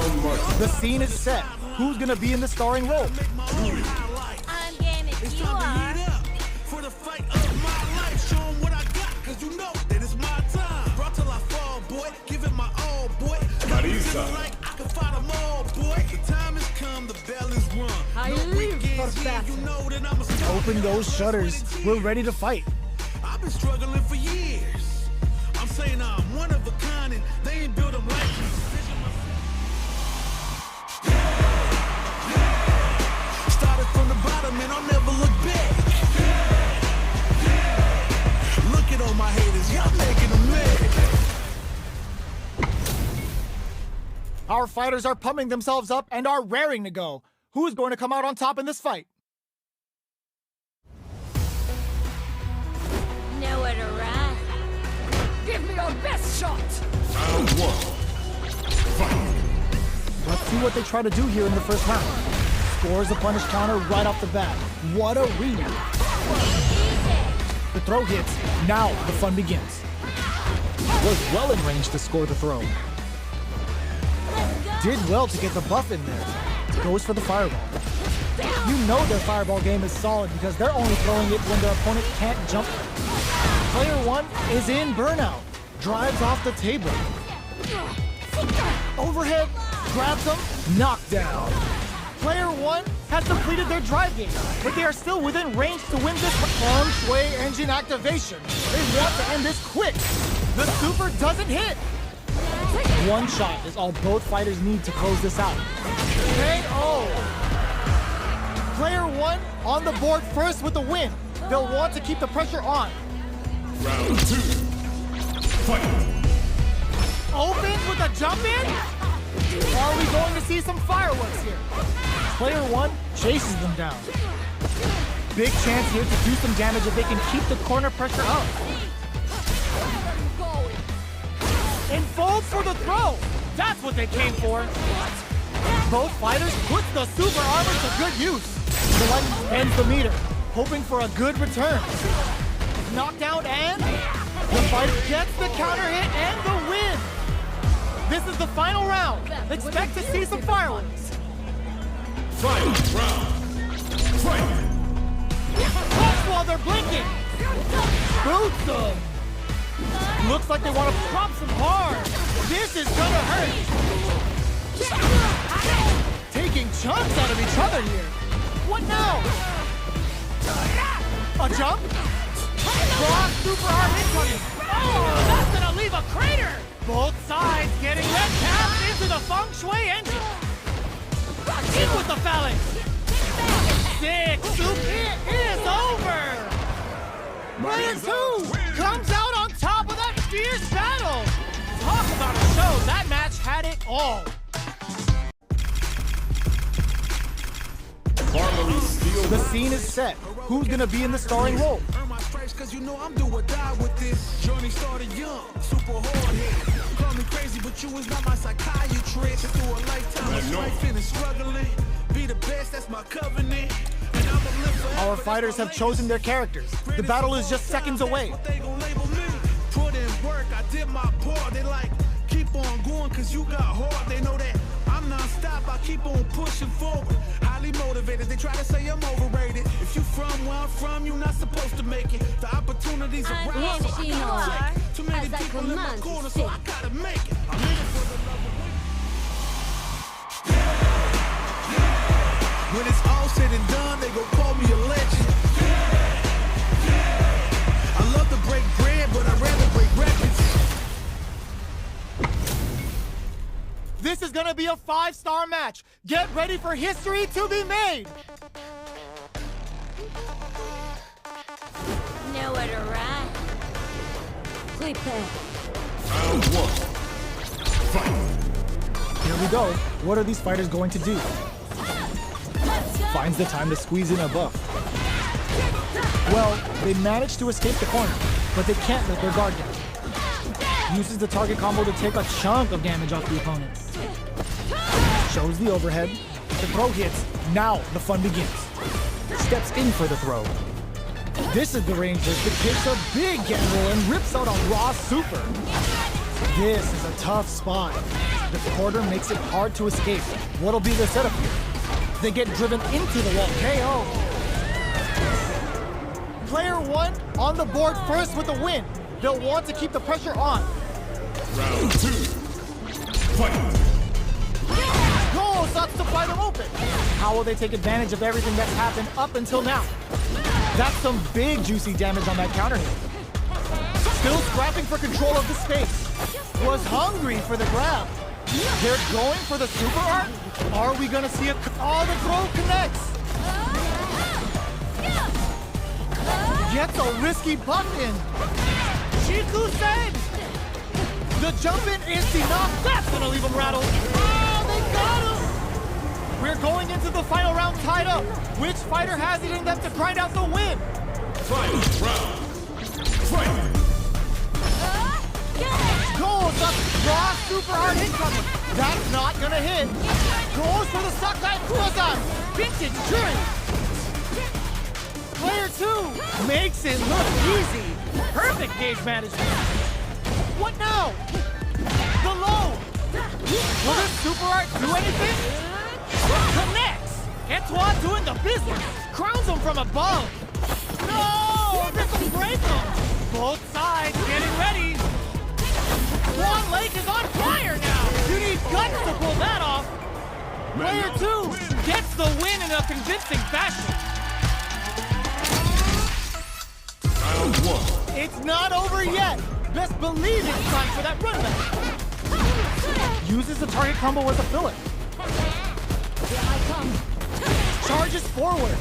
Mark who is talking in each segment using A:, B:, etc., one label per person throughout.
A: The scene is set. Who's gonna be in the starring role?
B: I'm game if you are.
C: For the fight of my life, show 'em what I got, cause you know that it's my time. Brought till I fall, boy, give it my all, boy.
D: Marisa.
C: Like I can fight them all, boy. The time has come, the bell is rung.
B: I
C: No
B: live
C: weekends,
B: for
C: yeah,
B: that.
C: you know that I'm a star.
A: Open those shutters. We're ready to fight.
C: I've been struggling for years. I'm saying I'm one of a kind and they ain't built them like me. Started from the bottom and I'll never look back. Look at all my haters, y'all making them mad.
A: Our fighters are pumping themselves up and are raring to go. Who's going to come out on top in this fight?
B: Nowhere to run. Give me your best shot.
D: Round one. Fight.
A: Let's see what they try to do here in the first round. Scores a punish counter right off the bat. What a read. The throw hits. Now the fun begins. Was well in range to score the throw. Did well to get the buff in there. Goes for the fireball. You know their fireball game is solid because they're only throwing it when their opponent can't jump. Player one is in burnout. Drives off the table. Overhead, grabs him, knockdown. Player one has completed their drive game, but they are still within range to win this feng shui engine activation. They want to end this quick. The super doesn't hit. One shot is all both fighters need to close this out. KO. Player one on the board first with the win. They'll want to keep the pressure on.
D: Round two. Fight.
A: Opens with a jump in? Are we going to see some fireworks here? Player one chases them down. Big chance here to do some damage if they can keep the corner pressure up. And folds for the throw. That's what they came for. Both fighters put the super armor to good use. The light ends the meter, hoping for a good return. Knockdown and the fighter gets the counter hit and the win. This is the final round. Expect to see some fireworks.
D: Final round. Fight.
A: Punch while they're blinking. Boots them. Looks like they want to prop some hard. This is gonna hurt. Taking chunks out of each other here. What now? A jump? Cross super arm incoming. Oh, that's gonna leave a crater. Both sides getting red tapped into the feng shui engine. In with the phalanx. Sick soup. It is over. Player two comes out on top of that fierce battle. Talk about a show. That match had it all. The scene is set. Who's gonna be in the starring role?
C: Earn my stripes cause you know I'm do or die with this. Journey started young, super hard hit. Call me crazy, but you was not my psychiatrist. Through a lifetime of strife and struggling. Be the best, that's my covenant. And I'ma live forever.
A: Our fighters have chosen their characters. The battle is just seconds away.
C: They gon' label me. Put in work, I did my part. They like, keep on going cause you got hard. They know that I'm non-stop, I keep on pushing forward. Highly motivated, they try to say I'm overrated. If you from where I'm from, you're not supposed to make it. The opportunities are around, so I gotta take it. Too many people in my corner, so I gotta make it. I'm in it for the love of winning. When it's all said and done, they gon' call me a legend. I love to break bread, but I'd rather break records.
A: This is gonna be a 5-star match. Get ready for history to be made.
B: Nowhere to run. Prepare.
D: Round one. Fight.
A: Here we go. What are these fighters going to do? Finds the time to squeeze in a buff. Well, they managed to escape the corner, but they can't let their guard down. Uses the target combo to take a chunk of damage off the opponent. Shows the overhead. The throw hits. Now the fun begins. Steps in for the throw. This is the range that takes a big gamble and rips out a raw super. This is a tough spot. The quarter makes it hard to escape. What'll be the setup here? They get driven into the wall. KO. Player 1 on the board first with the win. They'll want to keep the pressure on.
D: Round 2. Fight.
A: Goal starts to fly them open. How will they take advantage of everything that's happened up until now? That's some big juicy damage on that counter hit. Still scrapping for control of the space. Was hungry for the grab. They're going for the super art? Are we gonna see a... Oh, the throw connects! Gets a risky buck in. Chiku-sen! The jump in is enough. That's gonna leave him rattled. Oh, they got him! We're going into the final round tied up. Which fighter has it in them to grind out the win?
D: Final round. Fight.
A: Goes up, raw super hard incoming. That's not gonna hit. Goes for the Sakai Kurazan. Vintage Juri. Player 2 makes it look easy. Perfect gauge management. What now? The low. Will this super art do anything? Connects. Etoile doing the business. Crowns him from above. No! This will break him. Both sides getting ready. One leg is on fire now! You need guts to pull that off! Player 2 gets the win in a convincing fashion!
D: Round 1.
A: It's not over yet! Best believe it's time for that run back! Uses the target combo as a filler.
B: Here I come.
A: Charges forward!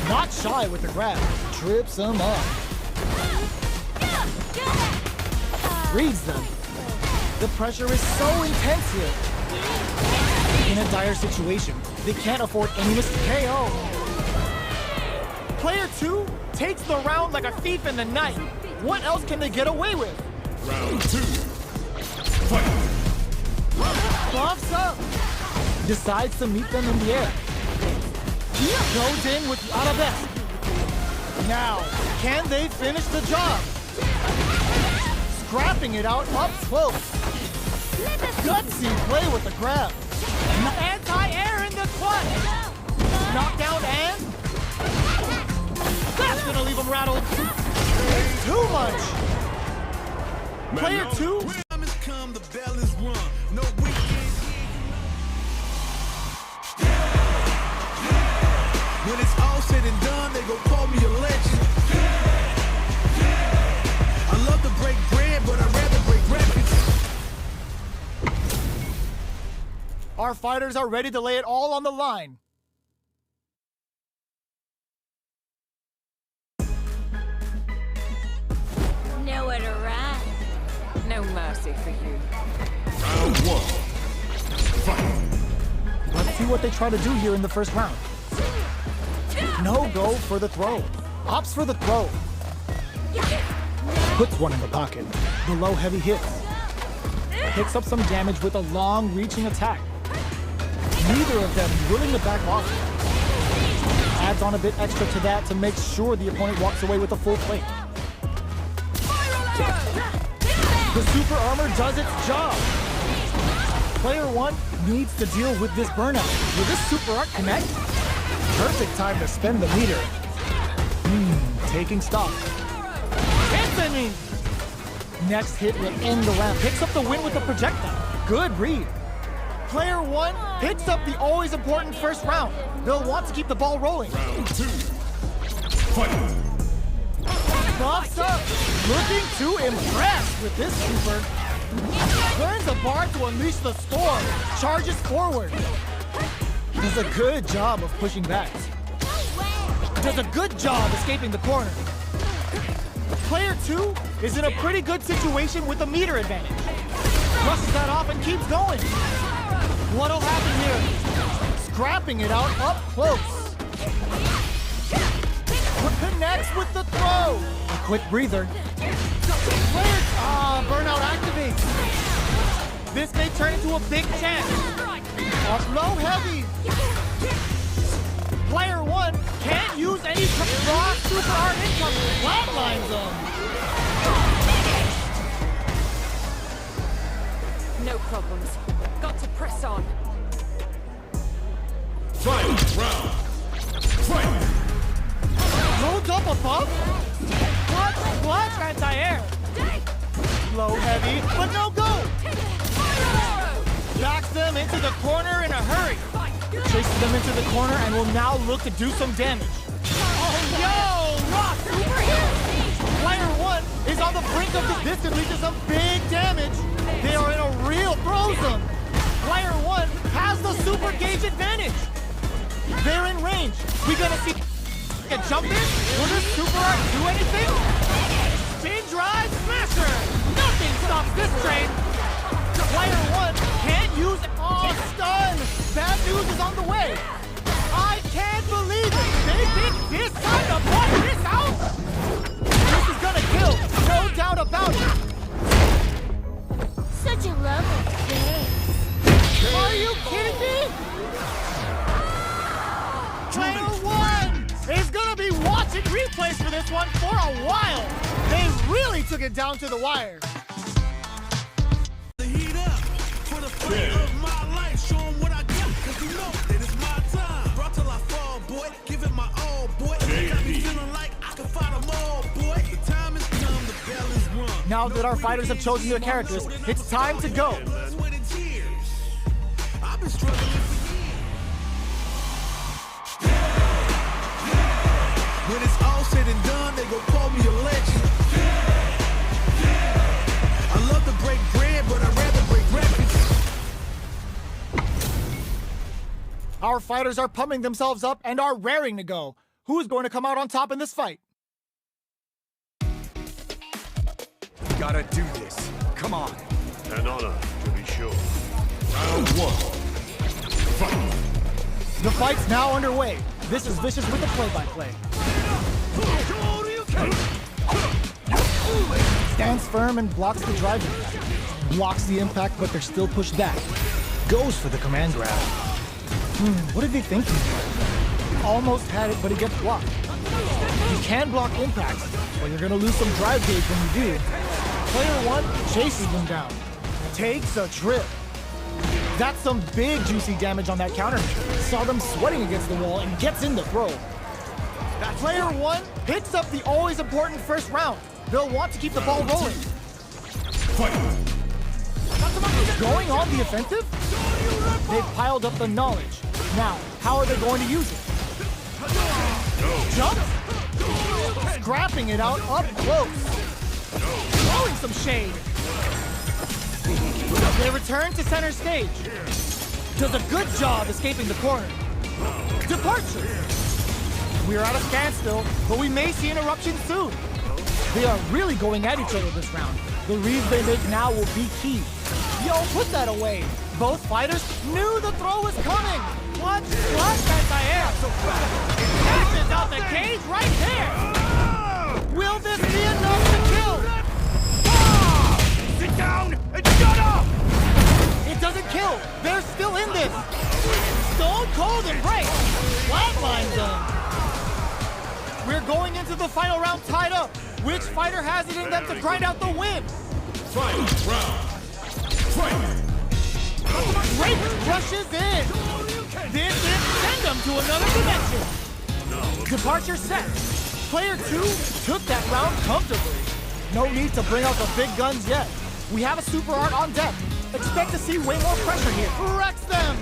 A: Not shy with the grab. Trips him up. Reads them. The pressure is so intense here. In a dire situation, they can't afford any mistake. KO. Player 2 takes the round like a thief in the night. What else can they get away with?
D: Round 2. Fight.
A: Buffs up. Decides to meet them in the air. Goes in with the arabesque. Now, can they finish the job? Scrapping it out up close. Gutsy play with the grab. Anti-air in the clutch. Knockdown and... That's gonna leave him rattled. It's too much. Player 2...
C: Time has come, the bell is rung. No weekend. When it's all said and done, they gon' call me a legend. I love to break bread, but I'd rather break records.
A: Our fighters are ready to lay it all on the line.
B: Nowhere to run. No mercy for you.
D: Round 1. Fight.
A: Let's see what they try to do here in the first round. No go for the throw. Opts for the throw. Puts one in the pocket. The low heavy hits. Picks up some damage with a long reaching attack. Neither of them willing to back off. Adds on a bit extra to that to make sure the opponent walks away with a full plate. The super armor does its job. Player 1 needs to deal with this burnout. Will this super art connect? Perfect time to spend the meter. Taking stock. Anthony! Next hit will end the round. Picks up the win with the projectile. Good read. Player 1 picks up the always important first round. They'll want to keep the ball rolling.
D: Round 2. Fight.
A: Buffs up. Looking to impress with this super. Turns the bar to unleash the storm. Charges forward. Does a good job of pushing back. Does a good job escaping the corner. Player 2 is in a pretty good situation with a meter advantage. Brushes that off and keeps going. What'll happen here? Scrapping it out up close. Connects with the throw. A quick breather. Player, burnout activates. This may turn into a big chance. Up low heavy. Player 1 can't use any raw super hard income. Flatlines them.
B: No problems. Got to press on.
D: Final round. Fight!
A: Rolled up above? What? Anti-air. Low heavy, but no go. Backs them into the corner in a hurry. Chases them into the corner and will now look to do some damage. Oh, yo! Rock! Over here! Player 1 is on the brink of this. This could lead to some big damage. They are in a real throw zone. Player 1 has the super gauge advantage. They're in range. We gonna see a jump in? Will this super art do anything? Spin drive smasher! Nothing stops this train! Player 1 can't use it. Oh, stun! Bad news is on the way. I can't believe it! They think this time to put this out? This is gonna kill, no doubt about it.
B: Such a lovely face.
A: Are you kidding me? Player 1 is gonna be watching replays for this one for a while. They really took it down to the wire.
C: The heat up for the fight of my life. Show 'em what I got, 'cause you know that it's my time. Brought till I fall, boy. Give it my all, boy. Got me feeling like I can fight 'em all, boy. The time has come, the bell is rung.
A: Now that our fighters have chosen their characters, it's time to go.
C: Sweat and tears. I've been struggling for years. When it's all said and done, they gon' call me a legend. I love to break bread, but I'd rather break records.
A: Our fighters are pumping themselves up and are raring to go. Who's going to come out on top in this fight?
E: Gotta do this. Come on.
D: An honor, to be sure. Round 1. Fight!
A: The fight's now underway. This is Vicious with the play-by-play. Stands firm and blocks the drive impact. Blocks the impact, but they're still pushed back. Goes for the command grab. What did they think? Almost had it, but it gets blocked. You can block impacts, but you're gonna lose some drive gauge when you do. Player 1 chases them down. Takes a trip. That's some big juicy damage on that counter. Saw them sweating against the wall and gets in the throw. Player 1 picks up the always important first round. They'll want to keep the ball rolling.
D: Fight!
A: Going on the offensive? They've piled up the knowledge. Now, how are they going to use it? Jump? Scrapping it out up close. Throwing some shade. They return to center stage. Does a good job escaping the corner. Departure. We're at a standstill, but we may see an eruption soon. They are really going at each other this round. The reads they make now will be key. Yo, put that away. Both fighters knew the throw was coming. What? Anti-air. Catches out the cage right there. Will this be enough to kill?
E: Sit down and shut up!
A: It doesn't kill. They're still in this. Stone Cold Embrace. Flatline them. We're going into the final round tied up. Which fighter has it in them to grind out the win?
D: Final round. Fight!
A: Drake rushes in. This is send them to another dimension. Departure set. Player 2 took that round comfortably. No need to bring out the big guns yet. We have a super art on deck. Expect to see way more pressure here. Wrecks them.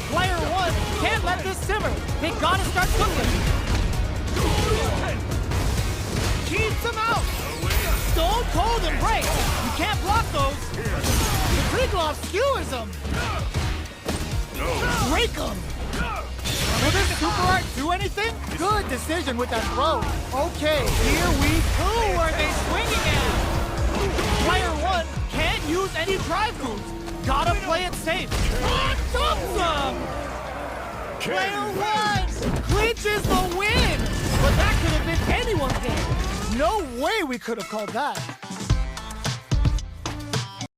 A: Player 1 can't let this simmer. They gotta start cooking. Keeps them out. Stone Cold Embrace. You can't block those. The Kriglov skewers them. Break them. Will this super art do anything? Good decision with that throw. Okay, here we go. Who are they swinging at? Player 1 can't use any drive moves. Gotta play it safe. Awesome! Player 1 clinches the win. But that could have been anyone's game. No way we could have called that.